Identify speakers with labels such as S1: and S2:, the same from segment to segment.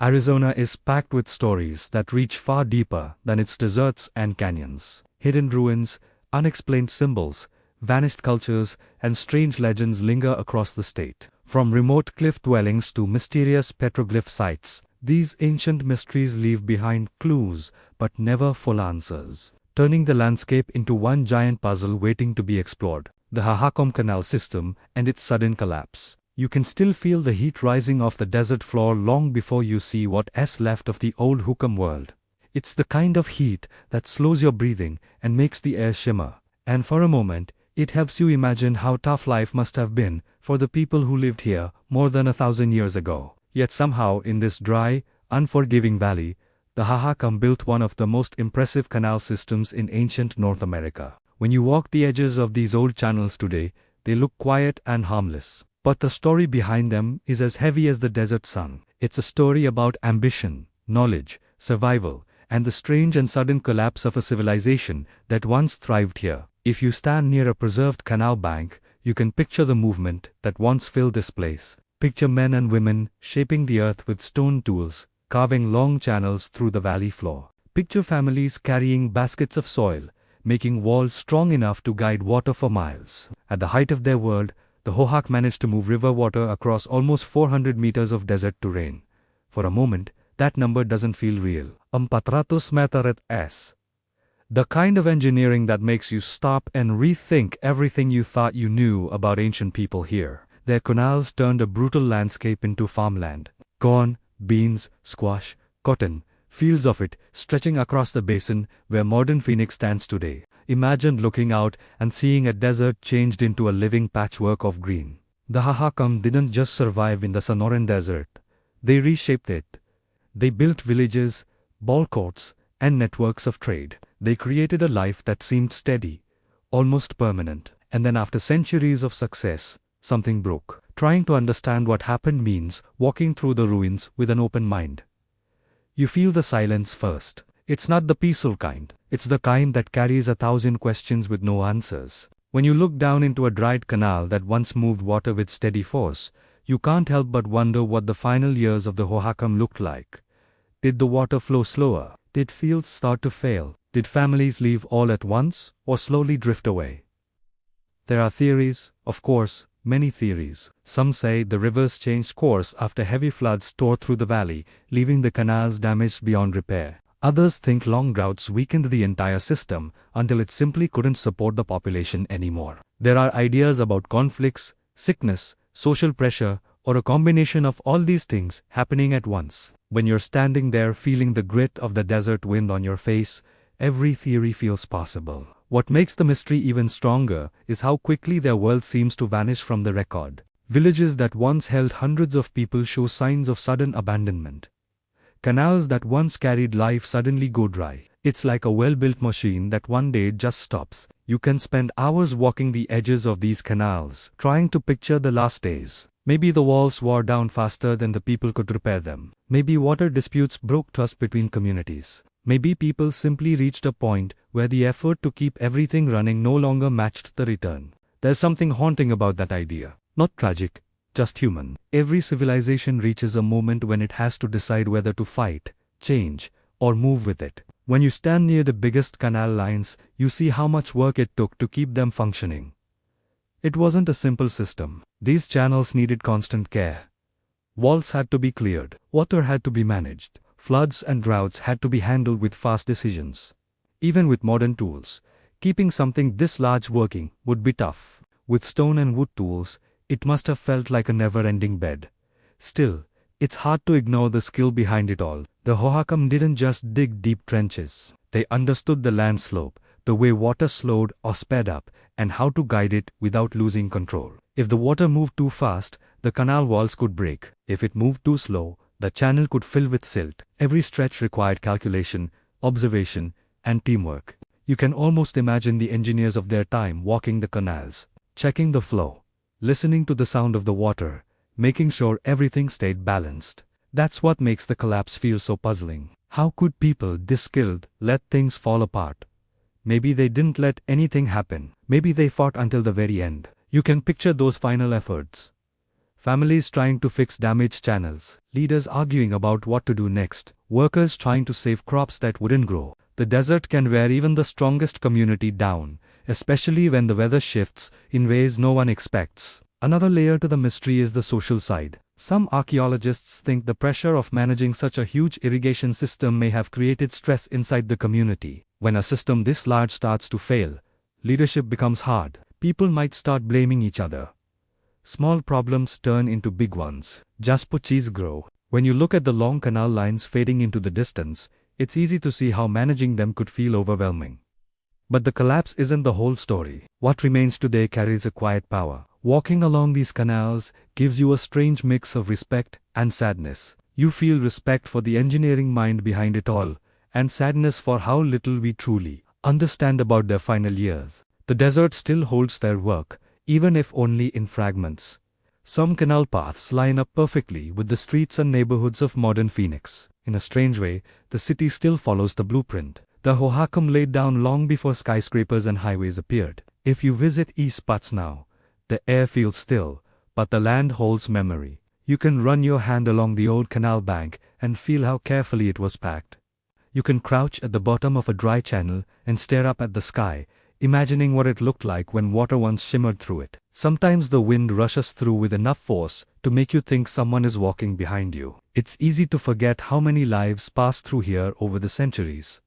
S1: Arizona is packed with stories that reach far deeper than its deserts and canyons. Hidden ruins, unexplained symbols, vanished cultures, and strange legends linger across the state. From remote cliff dwellings to mysterious petroglyph sites, these ancient mysteries leave behind clues but never full answers, turning the landscape into one giant puzzle waiting to be explored. The Hohokam Canal system and its sudden collapse. You can still feel the heat rising off the desert floor long before you see what's left of the old Hohokam world. It's the kind of heat that slows your breathing and makes the air shimmer. And for a moment, it helps you imagine how tough life must have been for the people who lived here more than 1,000 years ago. Yet somehow in this dry, unforgiving valley, the Hohokam built one of the most impressive canal systems in ancient North America. When you walk the edges of these old channels today, they look quiet and harmless. But the story behind them is as heavy as the desert sun. It's a story about ambition, knowledge, survival, and the strange and sudden collapse of a civilization that once thrived here. If you stand near a preserved canal bank, you can picture the movement that once filled this place. Picture men and women shaping the earth with stone tools, carving long channels through the valley floor. Picture families carrying baskets of soil, making walls strong enough to guide water for miles. At the height of their world, the Hohok managed to move river water across almost 400 meters of desert terrain. For a moment, that number doesn't feel real. 400 meters. The kind of engineering that makes you stop and rethink everything you thought you knew about ancient people here. Their canals turned a brutal landscape into farmland. Corn, beans, squash, cotton, fields of it stretching across the basin where modern Phoenix stands today. Imagine looking out and seeing a desert changed into a living patchwork of green. The Hohokam didn't just survive in the Sonoran Desert. They reshaped it. They built villages, ball courts, and networks of trade. They created a life that seemed steady, almost permanent. And then after centuries of success, something broke. Trying to understand what happened means walking through the ruins with an open mind. You feel the silence first. It's not the peaceful kind. It's the kind that carries 1,000 questions with no answers. When you look down into a dried canal that once moved water with steady force, you can't help but wonder what the final years of the Hohokam looked like. Did the water flow slower? Did fields start to fail? Did families leave all at once, or slowly drift away? There are theories, of course, many theories. Some say the rivers changed course after heavy floods tore through the valley, leaving the canals damaged beyond repair. Others think long droughts weakened the entire system until it simply couldn't support the population anymore. There are ideas about conflicts, sickness, social pressure, or a combination of all these things happening at once. When you're standing there feeling the grit of the desert wind on your face, every theory feels possible. What makes the mystery even stronger is how quickly their world seems to vanish from the record. Villages that once held hundreds of people show signs of sudden abandonment. Canals that once carried life suddenly go dry. It's like a well-built machine that one day just stops. You can spend hours walking the edges of these canals, trying to picture the last days. Maybe the walls wore down faster than the people could repair them. Maybe water disputes broke trust between communities. Maybe people simply reached a point where the effort to keep everything running no longer matched the return. There's something haunting about that idea. Not tragic, just human. Every civilization reaches a moment when it has to decide whether to fight, change, or move with it. When you stand near the biggest canal lines, you see how much work it took to keep them functioning. It wasn't a simple system. These channels needed constant care. Walls had to be cleared. Water had to be managed. Floods and droughts had to be handled with fast decisions. Even with modern tools, keeping something this large working would be tough. With stone and wood tools, it must have felt like a never-ending bed. Still, it's hard to ignore the skill behind it all. The Hohokam didn't just dig deep trenches. They understood the land slope, the way water slowed or sped up, and how to guide it without losing control. If the water moved too fast, the canal walls could break. If it moved too slow, the channel could fill with silt. Every stretch required calculation, observation, and teamwork. You can almost imagine the engineers of their time walking the canals, checking the flow, listening to the sound of the water, making sure everything stayed balanced. That's what makes the collapse feel so puzzling. How could people this skilled let things fall apart? Maybe they didn't let anything happen. Maybe they fought until the very end. You can picture those final efforts. families trying to fix damaged channels, leaders arguing about what to do next, workers trying to save crops that wouldn't grow. The desert can wear even the strongest community down, especially when the weather shifts in ways no one expects. Another layer to the mystery is the social side. Some archaeologists think the pressure of managing such a huge irrigation system may have created stress inside the community. When a system this large starts to fail, leadership becomes hard. People might start blaming each other. Small problems turn into big ones. Jaspuchis grow. When you look at the long canal lines fading into the distance, it's easy to see how managing them could feel overwhelming. But the collapse isn't the whole story. What remains today carries a quiet power. Walking along these canals gives you a strange mix of respect and sadness. You feel respect for the engineering mind behind it all, and sadness for how little we truly understand about their final years. The desert still holds their work, even if only in fragments. Some canal paths line up perfectly with the streets and neighborhoods of modern Phoenix. In a strange way, the city still follows the blueprint. The Hohokam laid down long before skyscrapers and highways appeared. If you visit East spots now, the air feels still, but the land holds memory. You can run your hand along the old canal bank and feel how carefully it was packed. You can crouch at the bottom of a dry channel and stare up at the sky, imagining what it looked like when water once shimmered through it. Sometimes the wind rushes through with enough force to make you think someone is walking behind you. It's easy to forget how many lives passed through here over the centuries.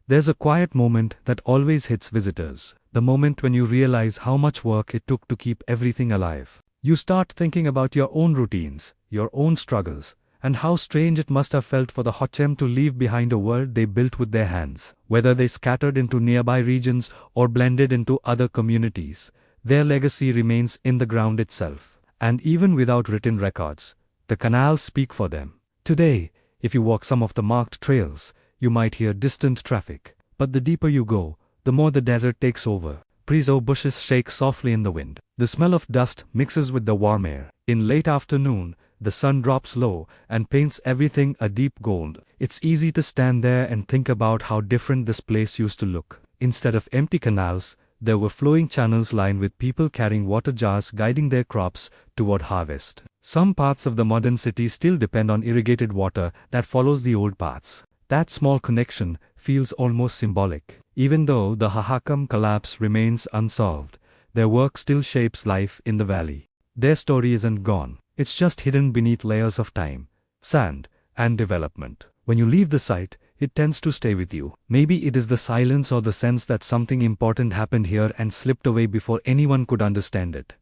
S1: There's a quiet moment that always hits visitors, the moment when you realize how much work it took to keep everything alive. You start thinking about your own routines, your own struggles, and how strange it must have felt for the Hohokam to leave behind a world they built with their hands. Whether they scattered into nearby regions or blended into other communities, their legacy remains in the ground itself. And even without written records, the canals speak for them. Today, if you walk some of the marked trails, you might hear distant traffic. But the deeper you go, the more the desert takes over. Preso bushes shake softly in the wind. The smell of dust mixes with the warm air. In late afternoon, the sun drops low and paints everything a deep gold. It's easy to stand there and think about how different this place used to look. Instead of empty canals, there were flowing channels lined with people carrying water jars guiding their crops toward harvest. Some parts of the modern city still depend on irrigated water that follows the old paths. That small connection feels almost symbolic. Even though the Hohokam collapse remains unsolved, their work still shapes life in the valley. Their story isn't gone. It's just hidden beneath layers of time, sand, and development. When you leave the site, it tends to stay with you. Maybe it is the silence or the sense that something important happened here and slipped away before anyone could understand it.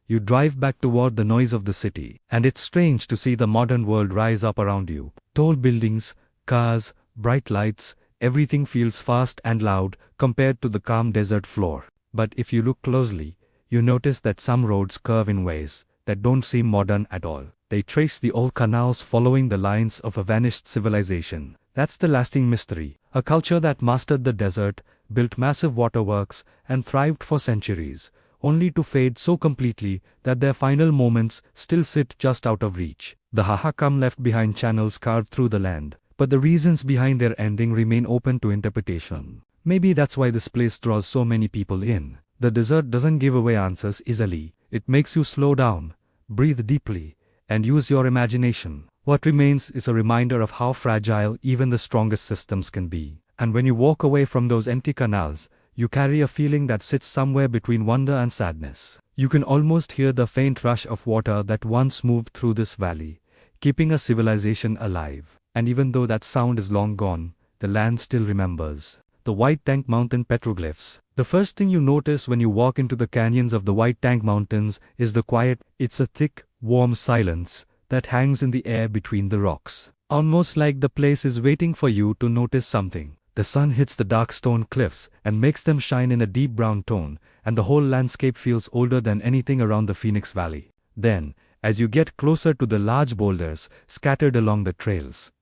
S1: You drive back toward the noise of the city, and it's strange to see the modern world rise up around you. Tall buildings, cars, bright lights, everything feels fast and loud compared to the calm desert floor. But if you look closely, you notice that some roads curve in ways that don't seem modern at all. They trace the old canals following the lines of a vanished civilization. That's the lasting mystery. A culture that mastered the desert, built massive waterworks, and thrived for centuries, only to fade so completely that their final moments still sit just out of reach. The Hohokam left behind channels carved through the land, but the reasons behind their ending remain open to interpretation. Maybe that's why this place draws so many people in. The desert doesn't give away answers easily. It makes you slow down, breathe deeply, and use your imagination. What remains is a reminder of how fragile even the strongest systems can be. And when you walk away from those empty canals, you carry a feeling that sits somewhere between wonder and sadness. You can almost hear the faint rush of water that once moved through this valley, keeping a civilization alive. And even though that sound is long gone, the land still remembers. The White Tank Mountain Petroglyphs. The first thing you notice when you walk into the canyons of the White Tank Mountains is the quiet. It's a thick, warm silence that hangs in the air between the rocks. Almost like the place is waiting for you to notice something. The sun hits the dark stone cliffs and makes them shine in a deep brown tone, and the whole landscape feels older than anything around the Phoenix Valley. Then, as you get closer to the large boulders scattered along the trails,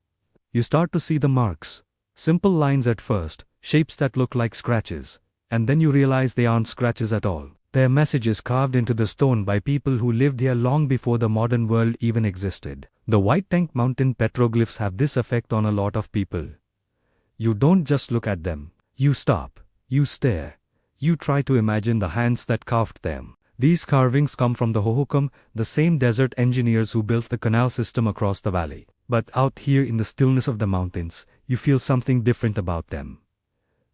S1: you start to see the marks. Simple lines at first, shapes that look like scratches, and then you realize they aren't scratches at all. They're messages carved into the stone by people who lived here long before the modern world even existed. The White Tank Mountain petroglyphs have this effect on a lot of people. You don't just look at them. You stop. You stare. You try to imagine the hands that carved them. These carvings come from the Hohokam, the same desert engineers who built the canal system across the valley. But out here in the stillness of the mountains, you feel something different about them.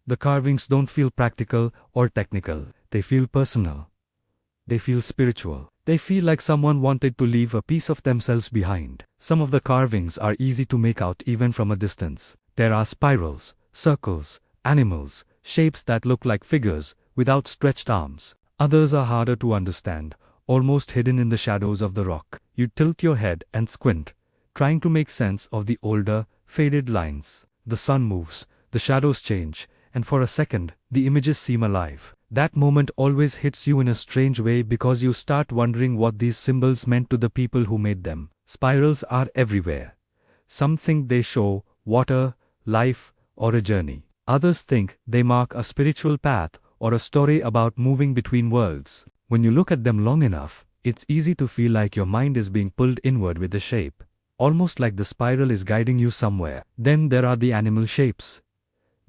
S1: The carvings don't feel practical or technical, they feel personal. They feel spiritual. They feel like someone wanted to leave a piece of themselves behind. Some of the carvings are easy to make out even from a distance. There are spirals, circles, animals, shapes that look like figures, with outstretched arms. Others are harder to understand, almost hidden in the shadows of the rock. You tilt your head and squint, trying to make sense of the older, faded lines. The sun moves, the shadows change, and for a second, the images seem alive. That moment always hits you in a strange way because you start wondering what these symbols meant to the people who made them. Spirals are everywhere. Some think they show water, life, or a journey. Others think they mark a spiritual path or a story about moving between worlds. When you look at them long enough, it's easy to feel like your mind is being pulled inward with the shape, almost like the spiral is guiding you somewhere. Then there are the animal shapes.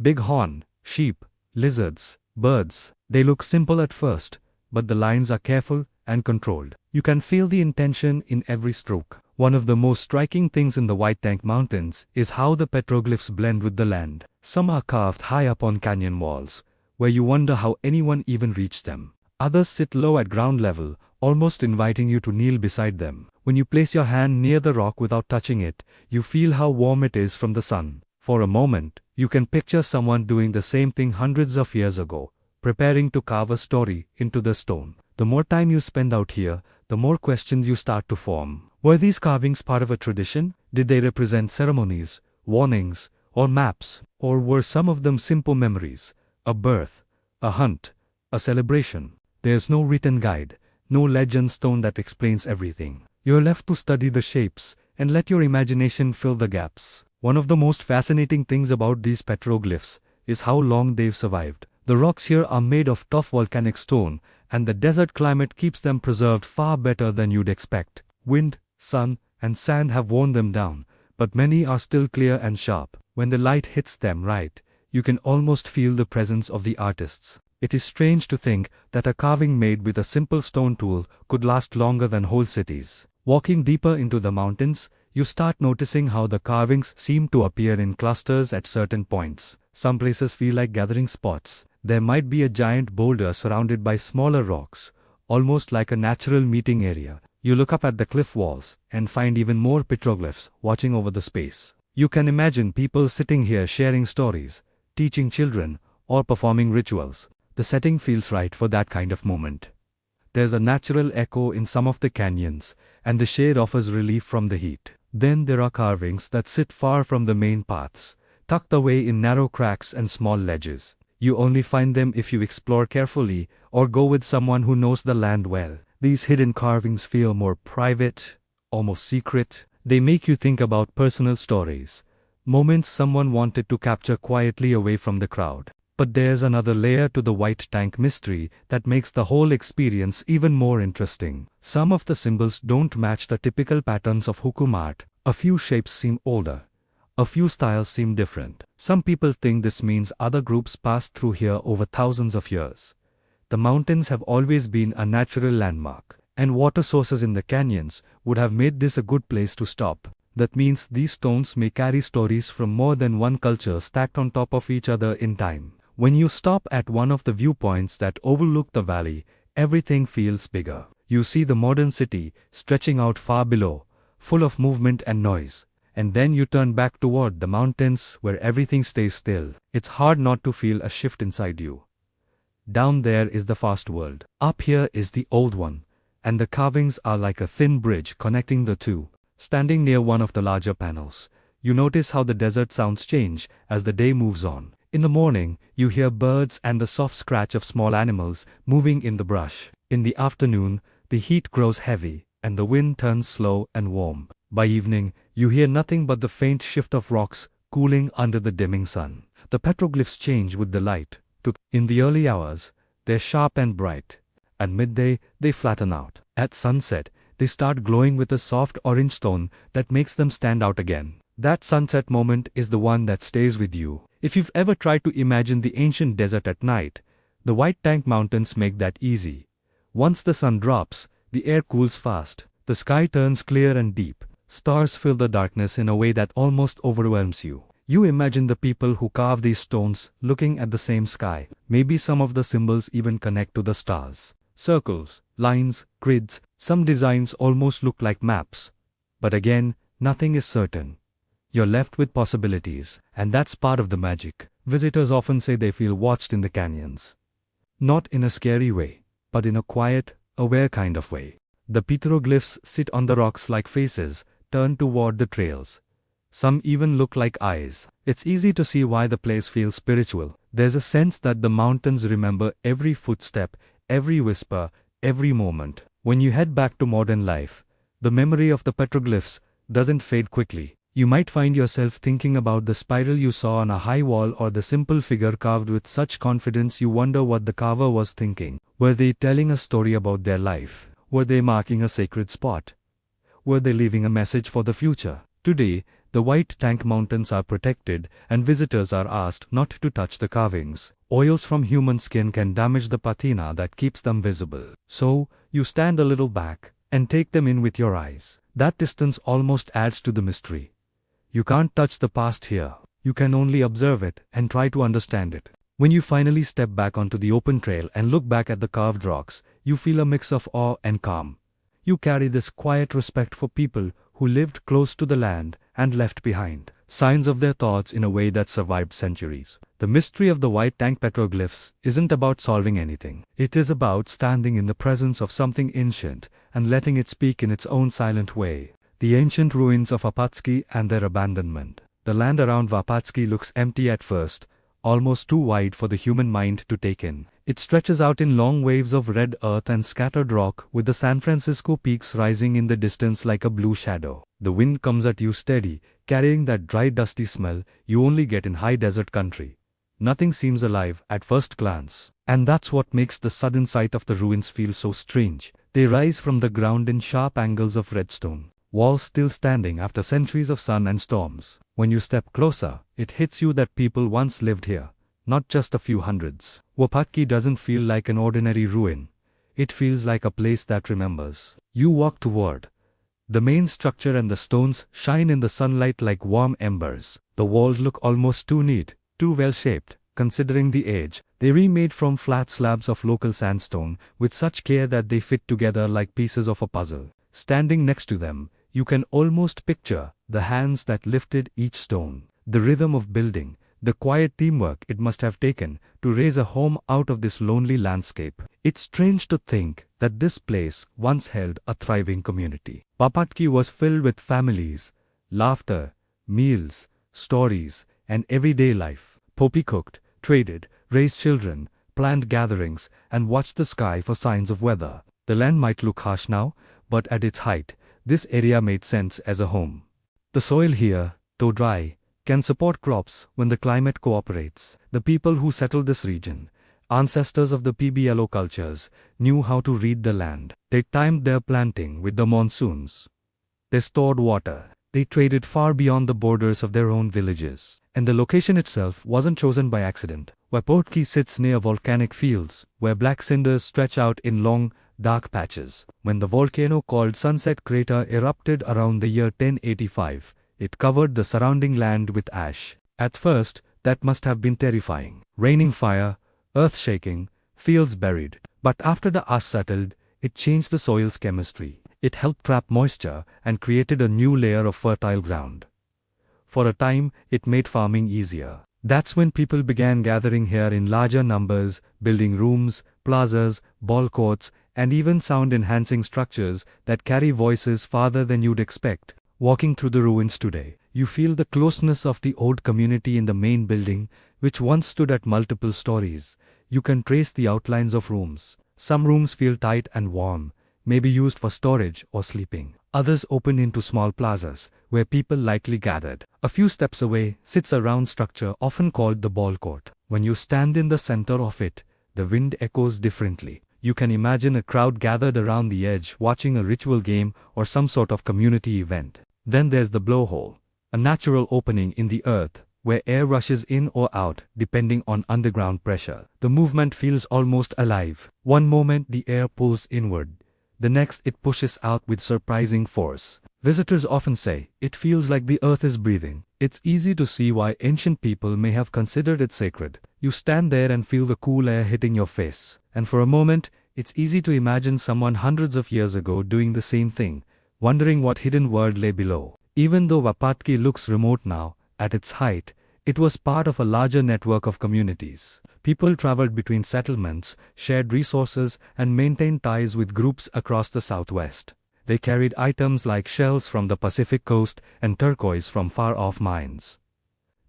S1: Bighorn, sheep, lizards, birds. They look simple at first, but the lines are careful and controlled. You can feel the intention in every stroke. One of the most striking things in the White Tank Mountains is how the petroglyphs blend with the land. Some are carved high up on canyon walls, where you wonder how anyone even reached them. Others sit low at ground level, almost inviting you to kneel beside them. When you place your hand near the rock without touching it, you feel how warm it is from the sun. For a moment, you can picture someone doing the same thing hundreds of years ago, preparing to carve a story into the stone. The more time you spend out here, the more questions you start to form. Were these carvings part of a tradition? Did they represent ceremonies, warnings, or maps? Or were some of them simple memories? A birth, a hunt, a celebration. There's no written guide, no legend stone that explains everything. You're left to study the shapes and let your imagination fill the gaps. One of the most fascinating things about these petroglyphs is how long they've survived. The rocks here are made of tough volcanic stone, and the desert climate keeps them preserved far better than you'd expect. Wind, sun, and sand have worn them down, but many are still clear and sharp. When the light hits them right, you can almost feel the presence of the artists. It is strange to think that a carving made with a simple stone tool could last longer than whole cities. Walking deeper into the mountains, you start noticing how the carvings seem to appear in clusters at certain points. Some places feel like gathering spots. There might be a giant boulder surrounded by smaller rocks, almost like a natural meeting area. You look up at the cliff walls and find even more petroglyphs watching over the space. You can imagine people sitting here sharing stories, teaching children, or performing rituals. The setting feels right for that kind of moment. There's a natural echo in some of the canyons, and the shade offers relief from the heat. Then there are carvings that sit far from the main paths, tucked away in narrow cracks and small ledges. You only find them if you explore carefully or go with someone who knows the land well. These hidden carvings feel more private, almost secret. They make you think about personal stories, moments someone wanted to capture quietly away from the crowd. But there's another layer to the White Tank mystery that makes the whole experience even more interesting. Some of the symbols don't match the typical patterns of Hohokam art. A few shapes seem older. A few styles seem different. Some people think this means other groups passed through here over thousands of years. The mountains have always been a natural landmark, and water sources in the canyons would have made this a good place to stop. That means these stones may carry stories from more than one culture stacked on top of each other in time. When you stop at one of the viewpoints that overlook the valley, everything feels bigger. You see the modern city stretching out far below, full of movement and noise. And then you turn back toward the mountains where everything stays still. It's hard not to feel a shift inside you. Down there is the fast world. Up here is the old one, and the carvings are like a thin bridge connecting the two. Standing near one of the larger panels, you notice how the desert sounds change as the day moves on. In the morning, you hear birds and the soft scratch of small animals moving in the brush. In the afternoon, the heat grows heavy, and the wind turns slow and warm. By evening, you hear nothing but the faint shift of rocks cooling under the dimming sun. The petroglyphs change with the light. In the early hours, they're sharp and bright. At midday, they flatten out. At sunset, they start glowing with a soft orange tone that makes them stand out again. That sunset moment is the one that stays with you. If you've ever tried to imagine the ancient desert at night, the White Tank Mountains make that easy. Once the sun drops, the air cools fast, the sky turns clear and deep. Stars fill the darkness in a way that almost overwhelms you. You imagine the people who carve these stones looking at the same sky. Maybe some of the symbols even connect to the stars. Circles, lines, grids, some designs almost look like maps. But again, nothing is certain. You're left with possibilities, and that's part of the magic. Visitors often say they feel watched in the canyons. Not in a scary way, but in a quiet, aware kind of way. The petroglyphs sit on the rocks like faces, turned toward the trails. Some even look like eyes. It's easy to see why the place feels spiritual. There's a sense that the mountains remember every footstep, every whisper, every moment. When you head back to modern life, the memory of the petroglyphs doesn't fade quickly. You might find yourself thinking about the spiral you saw on a high wall or the simple figure carved with such confidence you wonder what the carver was thinking. Were they telling a story about their life? Were they marking a sacred spot? Were they leaving a message for the future? Today, the White Tank Mountains are protected, and visitors are asked not to touch the carvings. Oils from human skin can damage the patina that keeps them visible. So, you stand a little back and take them in with your eyes. That distance almost adds to the mystery. You can't touch the past here. You can only observe it and try to understand it. When you finally step back onto the open trail and look back at the carved rocks, you feel a mix of awe and calm. You carry this quiet respect for people who lived close to the land and left behind signs of their thoughts in a way that survived centuries. The mystery of the White Tank petroglyphs isn't about solving anything. It is about standing in the presence of something ancient and letting it speak in its own silent way. The ancient ruins of Wupatki and their abandonment. The land around Wupatki looks empty at first, almost too wide for the human mind to take in. It stretches out in long waves of red earth and scattered rock, with the San Francisco peaks rising in the distance like a blue shadow. The wind comes at you steady, carrying that dry, dusty smell you only get in high desert country. Nothing seems alive at first glance. And that's what makes the sudden sight of the ruins feel so strange. They rise from the ground in sharp angles of redstone, walls still standing after centuries of sun and storms. When you step closer, it hits you that people once lived here, not just a few hundreds. Wupatki doesn't feel like an ordinary ruin. It feels like a place that remembers. You walk toward the main structure and the stones shine in the sunlight like warm embers. The walls look almost too neat, too well shaped, considering the age. They remade from flat slabs of local sandstone with such care that they fit together like pieces of a puzzle. Standing next to them, you can almost picture the hands that lifted each stone. The rhythm of building, the quiet teamwork it must have taken to raise a home out of this lonely landscape. It's strange to think that this place once held a thriving community. Wupatki was filled with families, laughter, meals, stories, and everyday life. Poppy cooked, traded, raised children, planned gatherings, and watched the sky for signs of weather. The land might look harsh now, but at its height, this area made sense as a home. The soil here, though dry, can support crops when the climate cooperates. The people who settled this region, ancestors of the PBLO cultures, knew how to read the land. They timed their planting with the monsoons. They stored water. They traded far beyond the borders of their own villages. And the location itself wasn't chosen by accident. Wupatki sits near volcanic fields, where black cinders stretch out in long, dark patches. When the volcano called Sunset Crater erupted around the year 1085, it covered the surrounding land with ash. At first, that must have been terrifying. Raining fire, earth shaking, fields buried. But after the ash settled, it changed the soil's chemistry. It helped trap moisture and created a new layer of fertile ground. For a time, it made farming easier. That's when people began gathering here in larger numbers, building rooms, plazas, ball courts, and even sound-enhancing structures that carry voices farther than you'd expect. Walking through the ruins today, you feel the closeness of the old community in the main building, which once stood at multiple stories. You can trace the outlines of rooms. Some rooms feel tight and warm, maybe used for storage or sleeping. Others open into small plazas, where people likely gathered. A few steps away sits a round structure often called the ball court. When you stand in the center of it, the wind echoes differently. You can imagine a crowd gathered around the edge watching a ritual game or some sort of community event. Then there's the blowhole, a natural opening in the earth where air rushes in or out depending on underground pressure. The movement feels almost alive. One moment the air pulls inward, the next it pushes out with surprising force. Visitors often say, it feels like the earth is breathing. It's easy to see why ancient people may have considered it sacred. You stand there and feel the cool air hitting your face. And for a moment, it's easy to imagine someone hundreds of years ago doing the same thing, wondering what hidden world lay below. Even though Wupatki looks remote now, at its height, it was part of a larger network of communities. People traveled between settlements, shared resources, and maintained ties with groups across the southwest. They carried items like shells from the Pacific coast and turquoise from far-off mines.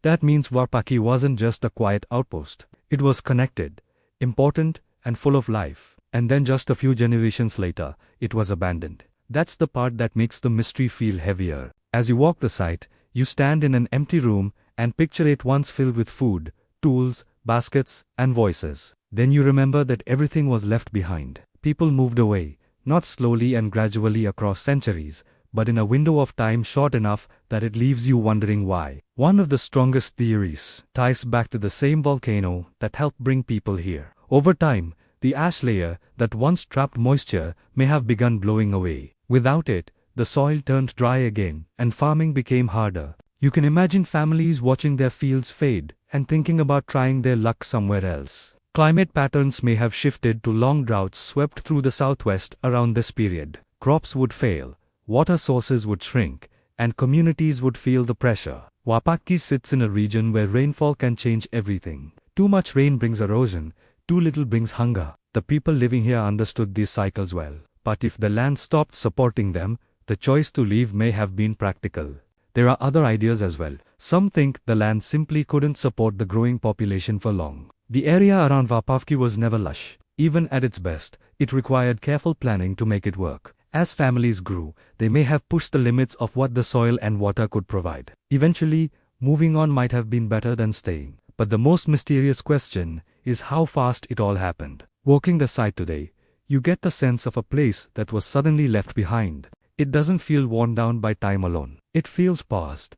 S1: That means Wupatki wasn't just a quiet outpost. It was connected, important, and full of life. And then just a few generations later, it was abandoned. That's the part that makes the mystery feel heavier. As you walk the site, you stand in an empty room and picture it once filled with food, tools, baskets, and voices. Then you remember that everything was left behind. People moved away, not slowly and gradually across centuries, but in a window of time short enough that it leaves you wondering why. One of the strongest theories ties back to the same volcano that helped bring people here. Over time, the ash layer that once trapped moisture may have begun blowing away. Without it, the soil turned dry again, and farming became harder. You can imagine families watching their fields fade and thinking about trying their luck somewhere else. Climate patterns may have shifted to long droughts swept through the southwest around this period. Crops would fail, water sources would shrink, and communities would feel the pressure. Wupatki sits in a region where rainfall can change everything. Too much rain brings erosion, too little brings hunger. The people living here understood these cycles well. But if the land stopped supporting them, the choice to leave may have been practical. There are other ideas as well. Some think the land simply couldn't support the growing population for long. The area around Wupatki was never lush. Even at its best, it required careful planning to make it work. As families grew, they may have pushed the limits of what the soil and water could provide. Eventually, moving on might have been better than staying. But the most mysterious question is how fast it all happened. Walking the site today, you get the sense of a place that was suddenly left behind. It doesn't feel worn down by time alone. It feels paused.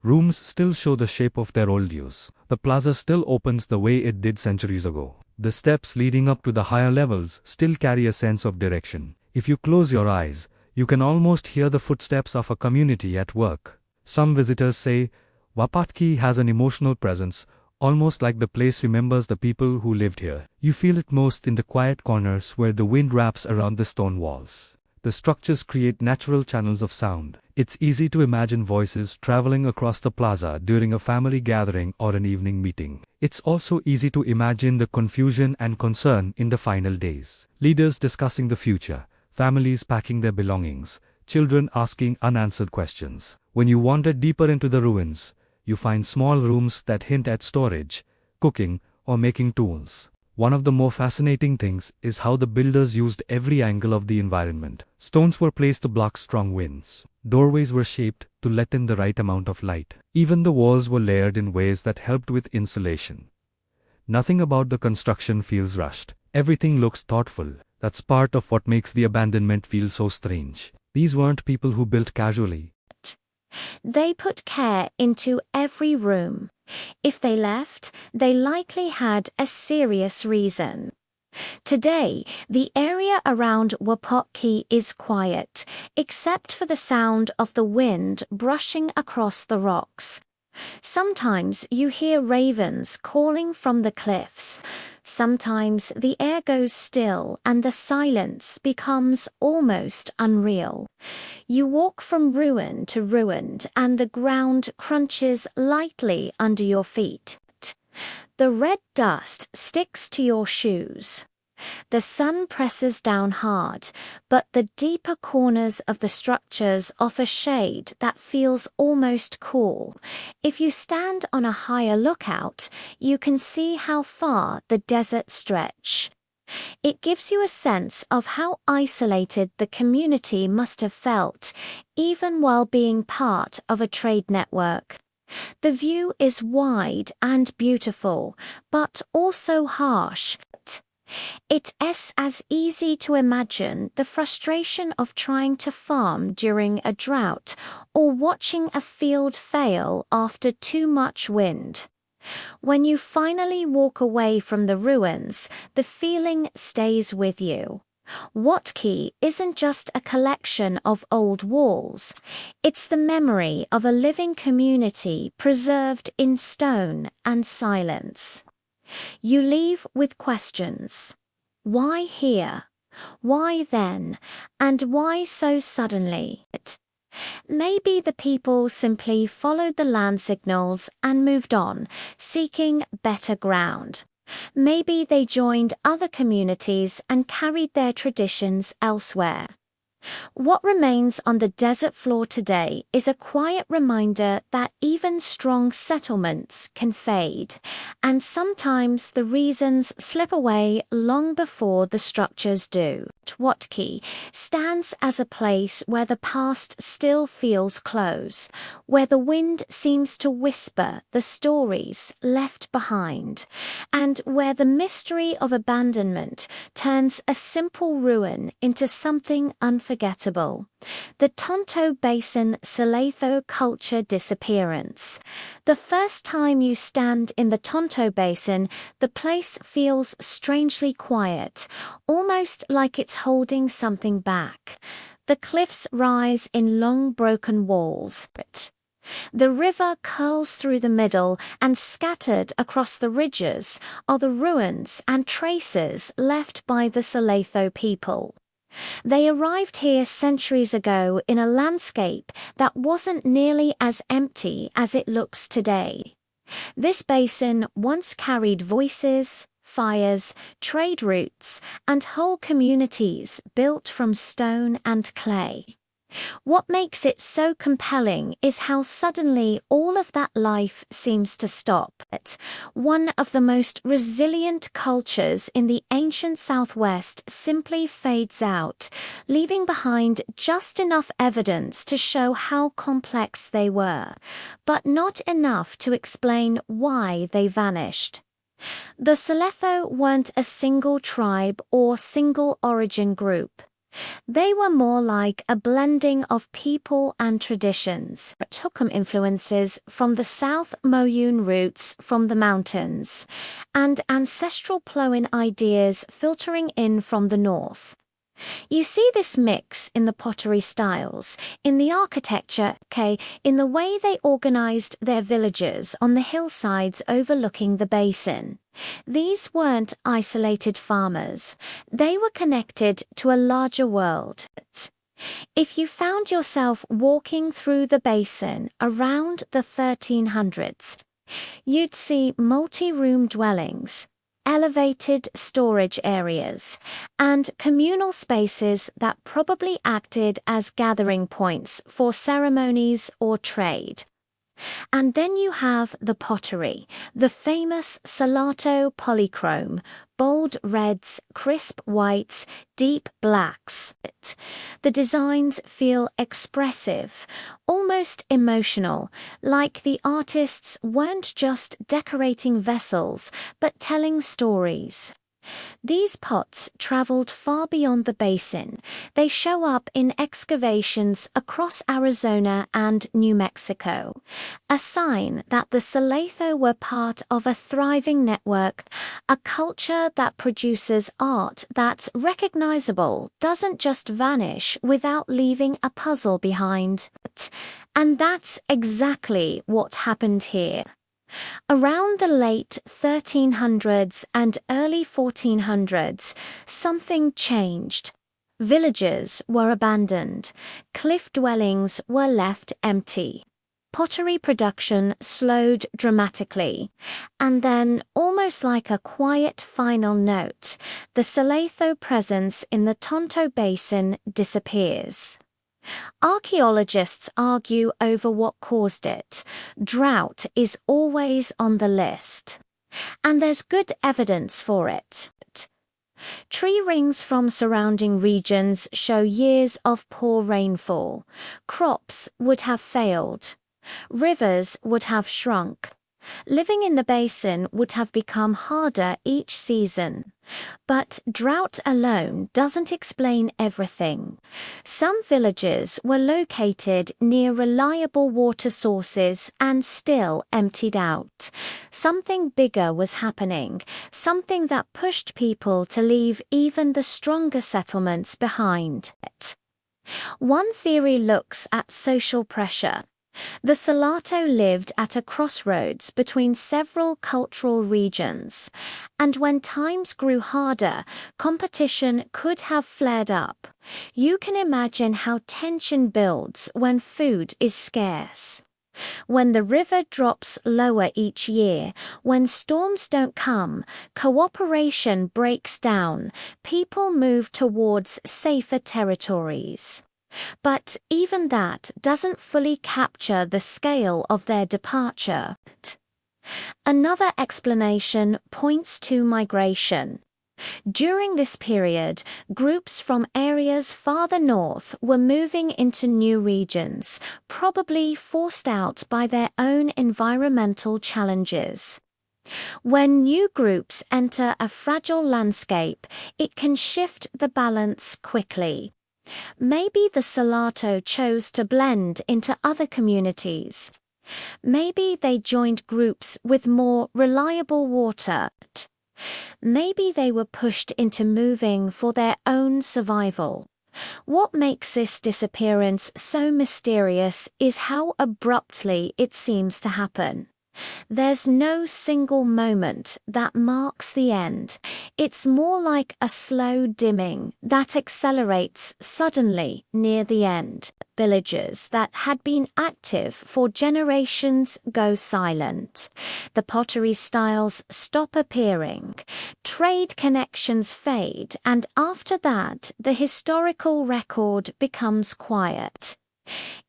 S1: Rooms still show the shape of their old use. The plaza still opens the way it did centuries ago. The steps leading up to the higher levels still carry a sense of direction. If you close your eyes, you can almost hear the footsteps of a community at work. Some visitors say, Wupatki has an emotional presence, almost like the place remembers the people who lived here. You feel it most in the quiet corners where the wind wraps around the stone walls. The structures create natural channels of sound. It's easy to imagine voices traveling across the plaza during a family gathering or an evening meeting. It's also easy to imagine the confusion and concern in the final days. Leaders discussing the future, families packing their belongings, children asking unanswered questions. When you wander deeper into the ruins, you find small rooms that hint at storage, cooking, or making tools. One of the more fascinating things is how the builders used every angle of the environment. Stones were placed to block strong winds. Doorways were shaped to let in the right amount of light. Even the walls were layered in ways that helped with insulation. Nothing about the construction feels rushed. Everything looks thoughtful. That's part of what makes the abandonment feel so strange. These weren't people who built casually.
S2: They put care into every room. If they left, they likely had a serious reason. Today, the area around Wupatki is quiet, except for the sound of the wind brushing across the rocks. Sometimes you hear ravens calling from the cliffs. Sometimes the air goes still and the silence becomes almost unreal. You walk from ruin to ruined and the ground crunches lightly under your feet. The red dust sticks to your shoes. The sun presses down hard, but the deeper corners of the structures offer shade that feels almost cool. If you stand on a higher lookout, you can see how far the desert stretch. It gives you a sense of how isolated the community must have felt, even while being part of a trade network. The view is wide and beautiful, but also harsh. It's as easy to imagine the frustration of trying to farm during a drought or watching a field fail after too much wind. When you finally walk away from the ruins, the feeling stays with you. Wupatki isn't just a collection of old walls. It's the memory of a living community preserved in stone and silence. You leave with questions. Why here? Why then? And why so suddenly? Maybe the people simply followed the land signals and moved on, seeking better ground. Maybe they joined other communities and carried their traditions elsewhere. What remains on the desert floor today is a quiet reminder that even strong settlements can fade, and sometimes the reasons slip away long before the structures do. Wupatki stands as a place where the past still feels close, where the wind seems to whisper the stories left behind, and where the mystery of abandonment turns a simple ruin into something unforgettable. The Tanto Basin Salado culture disappearance. The first time you stand in the Tanto Basin, the place feels strangely quiet, almost like it's holding something back. The cliffs rise in long broken walls. The river curls through the middle, and scattered across the ridges are the ruins and traces left by the Salado people. They arrived here centuries ago in a landscape that wasn't nearly as empty as it looks today. This basin once carried voices, fires, trade routes, and whole communities built from stone and clay. What makes it so compelling is how suddenly all of that life seems to stop. One of the most resilient cultures in the ancient Southwest simply fades out, leaving behind just enough evidence to show how complex they were, but not enough to explain why they vanished. The Salado weren't a single tribe or single origin group. They were more like a blending of people and traditions. Hohokam influences from the South, Moyun roots from the mountains, and ancestral Ploin ideas filtering in from the north. You see this mix in the pottery styles, in the architecture, in the way they organized their villages on the hillsides overlooking the basin. These weren't isolated farmers. They were connected to a larger world. If you found yourself walking through the basin around the 1300s, you'd see multi-room dwellings, elevated storage areas, and communal spaces that probably acted as gathering points for ceremonies or trade. And then you have the pottery, the famous Salado polychrome, bold reds, crisp whites, deep blacks. The designs feel expressive, almost emotional, like the artists weren't just decorating vessels, but telling stories. These pots traveled far beyond the basin. They show up in excavations across Arizona and New Mexico, a sign that the Salado were part of a thriving network, a culture that produces art that's recognizable, doesn't just vanish without leaving a puzzle behind. And that's exactly what happened here. Around the late 1300s and early 1400s, something changed. Villages were abandoned, cliff dwellings were left empty. Pottery production slowed dramatically, and then, almost like a quiet final note, the Salado presence in the Tanto Basin disappears. Archaeologists argue over what caused it. Drought is always on the list, and there's good evidence for it. Tree rings from surrounding regions show years of poor rainfall. Crops would have failed. Rivers would have shrunk. Living in the basin would have become harder each season. But drought alone doesn't explain everything. Some villages were located near reliable water sources and still emptied out. Something bigger was happening, something that pushed people to leave even the stronger settlements behind. One theory looks at social pressure. The Salado lived at a crossroads between several cultural regions, and when times grew harder, competition could have flared up. You can imagine how tension builds when food is scarce. When the river drops lower each year, when storms don't come, cooperation breaks down, people move towards safer territories. But even that doesn't fully capture the scale of their departure. Another explanation points to migration. During this period, groups from areas farther north were moving into new regions, probably forced out by their own environmental challenges. When new groups enter a fragile landscape, it can shift the balance quickly. Maybe the Salado chose to blend into other communities. Maybe they joined groups with more reliable water. Maybe they were pushed into moving for their own survival. What makes this disappearance so mysterious is how abruptly it seems to happen. There's no single moment that marks the end. It's more like a slow dimming that accelerates suddenly near the end. Villages that had been active for generations go silent. The pottery styles stop appearing. Trade connections fade, and after that, the historical record becomes quiet.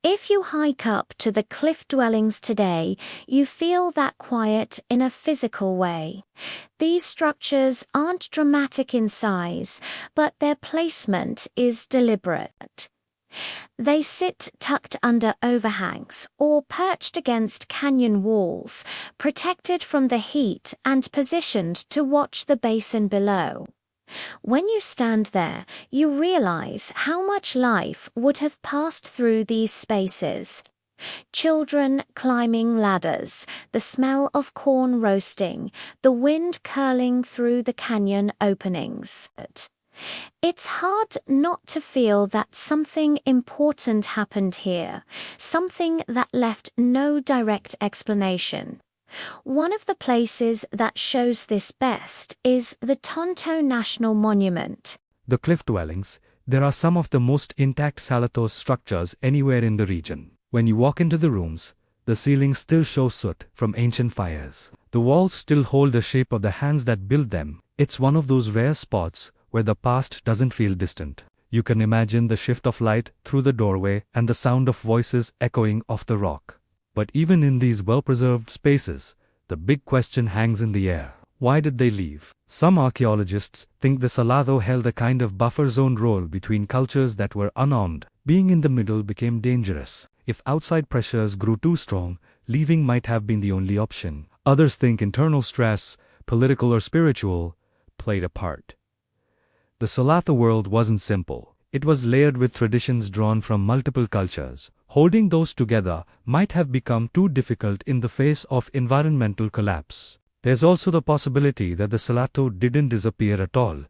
S2: If you hike up to the cliff dwellings today, you feel that quiet in a physical way. These structures aren't dramatic in size, but their placement is deliberate. They sit tucked under overhangs or perched against canyon walls, protected from the heat and positioned to watch the basin below. When you stand there, you realize how much life would have passed through these spaces. Children climbing ladders, the smell of corn roasting, the wind curling through the canyon openings. It's hard not to feel that something important happened here, something that left no direct explanation. One of the places that shows this best is the Tanto National Monument.
S1: The cliff dwellings, there are some of the most intact Salado structures anywhere in the region. When you walk into the rooms, the ceilings still show soot from ancient fires. The walls still hold the shape of the hands that built them. It's one of those rare spots where the past doesn't feel distant. You can imagine the shift of light through the doorway and the sound of voices echoing off the rock. But even in these well-preserved spaces, the big question hangs in the air. Why did they leave? Some archaeologists think the Salado held a kind of buffer zone role between cultures that were unarmed. Being in the middle became dangerous. If outside pressures grew too strong, leaving might have been the only option. Others think internal stress, political or spiritual, played a part. The Salado world wasn't simple. It was layered with traditions drawn from multiple cultures. Holding those together might have become too difficult in the face of environmental collapse. There's also the possibility that the Salado didn't disappear at all.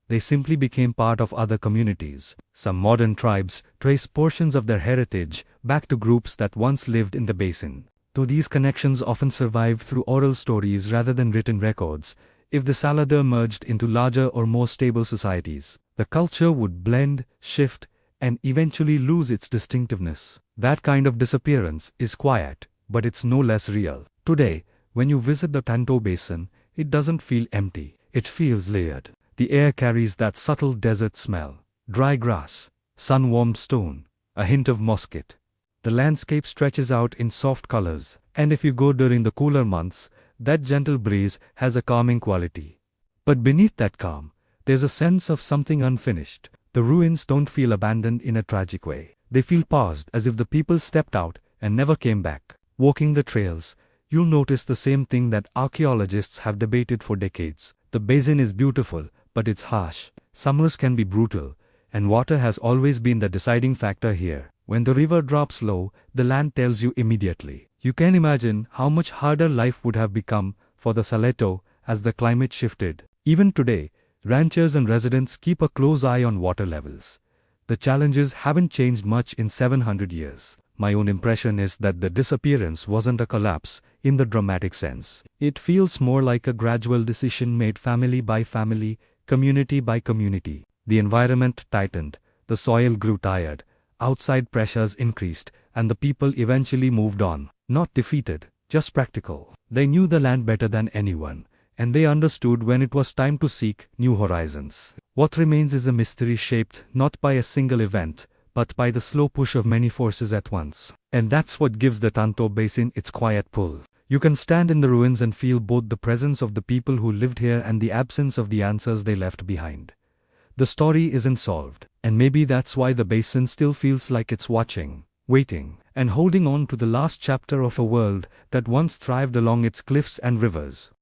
S1: They simply became part of other communities. Some modern tribes trace portions of their heritage back to groups that once lived in the basin. Though these connections often survive through oral stories rather than written records, if the Salado merged into larger or more stable societies, the culture would blend, shift, and eventually lose its distinctiveness. That kind of disappearance is quiet, but it's no less real. Today, when you visit the Tanto Basin, it doesn't feel empty. It feels layered. The air carries that subtle desert smell, dry grass, sun-warmed stone, a hint of mosquite. The landscape stretches out in soft colors, and if you go during the cooler months, that gentle breeze has a calming quality. But beneath that calm, there's a sense of something unfinished. The ruins don't feel abandoned in a tragic way. They feel paused, as if the people stepped out and never came back. Walking the trails, you'll notice the same thing that archaeologists have debated for decades. The basin is beautiful, but it's harsh. Summers can be brutal, and water has always been the deciding factor here. When the river drops low, the land tells you immediately. You can imagine how much harder life would have become for the Salado as the climate shifted. Even today, ranchers and residents keep a close eye on water levels. The challenges haven't changed much in 700 years. My own impression is that the disappearance wasn't a collapse in the dramatic sense. It feels more like a gradual decision made family by family, community by community. The environment tightened, the soil grew tired, outside pressures increased, and the people eventually moved on. Not defeated, just practical. They knew the land better than anyone, and they understood when it was time to seek new horizons. What remains is a mystery shaped not by a single event, but by the slow push of many forces at once. And that's what gives the Tanto Basin its quiet pull. You can stand in the ruins and feel both the presence of the people who lived here and the absence of the answers they left behind. The story isn't solved, and maybe that's why the basin still feels like it's watching, waiting, and holding on to the last chapter of a world that once thrived along its cliffs and rivers.